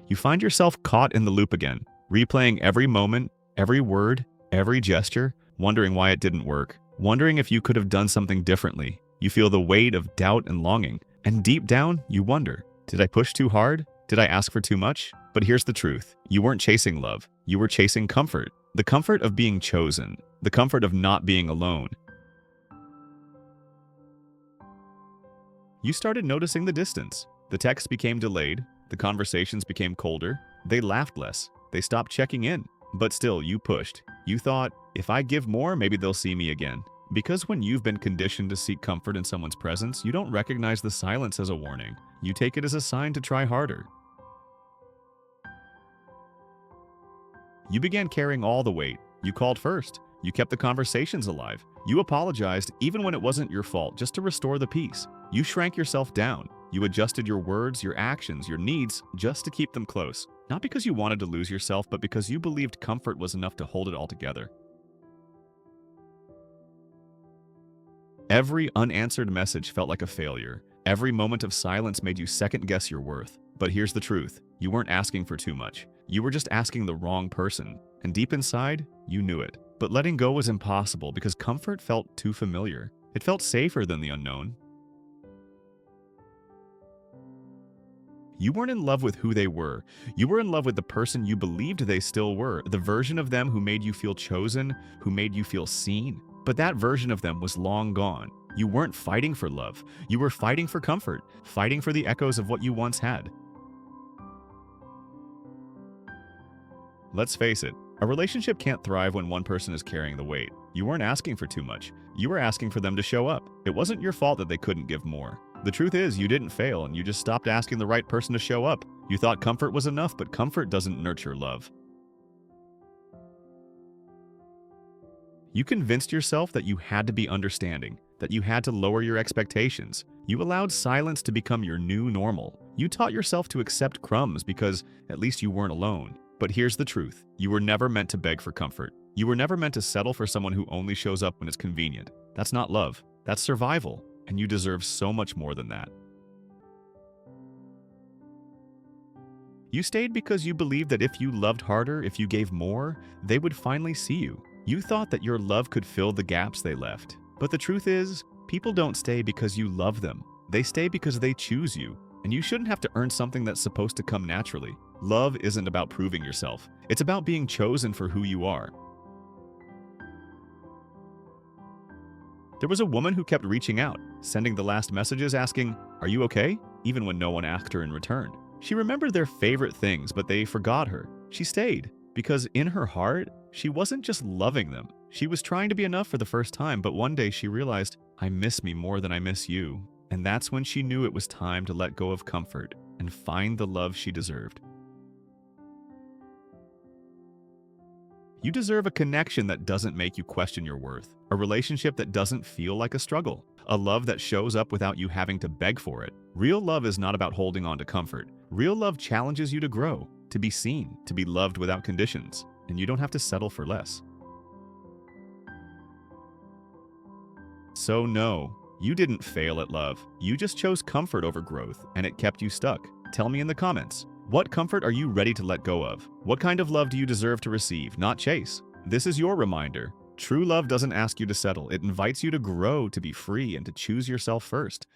you find yourself caught in the loop again, replaying every moment, every word, every gesture, wondering why it didn't work, wondering if you could have done something differently. You feel the weight of doubt and longing, and deep down, you wonder, did I push too hard? Did I ask for too much? But here's the truth. You weren't chasing love. You were chasing comfort. The comfort of being chosen. The comfort of not being alone. You started noticing the distance. The texts became delayed. The conversations became colder. They laughed less. They stopped checking in. But still, you pushed. You thought, if I give more, maybe they'll see me again. Because when you've been conditioned to seek comfort in someone's presence, you don't recognize the silence as a warning. You take it as a sign to try harder. You began carrying all the weight. You called first. You kept the conversations alive. You apologized even when it wasn't your fault, just to restore the peace. You shrank yourself down. You adjusted your words, your actions, your needs, just to keep them close. Not because you wanted to lose yourself, but because you believed comfort was enough to hold it all together. Every unanswered message felt like a failure. Every moment of silence made you second-guess your worth. But here's the truth. You weren't asking for too much. You were just asking the wrong person. And deep inside, you knew it. But letting go was impossible because comfort felt too familiar. It felt safer than the unknown. You weren't in love with who they were. You were in love with the person you believed they still were, the version of them who made you feel chosen, who made you feel seen. But that version of them was long gone. You weren't fighting for love. You were fighting for comfort, fighting for the echoes of what you once had. Let's face it, a relationship can't thrive when one person is carrying the weight. You weren't asking for too much. You were asking for them to show up. It wasn't your fault that they couldn't give more. The truth is, you didn't fail, and you just stopped asking the right person to show up. You thought comfort was enough, but comfort doesn't nurture love. You convinced yourself that you had to be understanding, that you had to lower your expectations. You allowed silence to become your new normal. You taught yourself to accept crumbs because at least you weren't alone. But here's the truth. You were never meant to beg for comfort. You were never meant to settle for someone who only shows up when it's convenient. That's not love. That's survival. And you deserve so much more than that. You stayed because you believed that if you loved harder, if you gave more, they would finally see you. You thought that your love could fill the gaps they left. But the truth is, people don't stay because you love them. They stay because they choose you. And you shouldn't have to earn something that's supposed to come naturally. Love isn't about proving yourself. It's about being chosen for who you are. There was a woman who kept reaching out, sending the last messages asking, "Are you okay?" even when no one asked her in return. She remembered their favorite things, but they forgot her. She stayed because in her heart, she wasn't just loving them. She was trying to be enough for the first time, but one day she realized, "I miss me more than I miss you." And that's when she knew it was time to let go of comfort and find the love she deserved. You deserve a connection that doesn't make you question your worth, a relationship that doesn't feel like a struggle, a love that shows up without you having to beg for it. Real love is not about holding on to comfort. Real love challenges you to grow, to be seen, to be loved without conditions, and you don't have to settle for less. So no, you didn't fail at love. You just chose comfort over growth, and it kept you stuck. Tell me in the comments. What comfort are you ready to let go of? What kind of love do you deserve to receive, not chase? This is your reminder. True love doesn't ask you to settle. It invites you to grow, to be free, and to choose yourself first.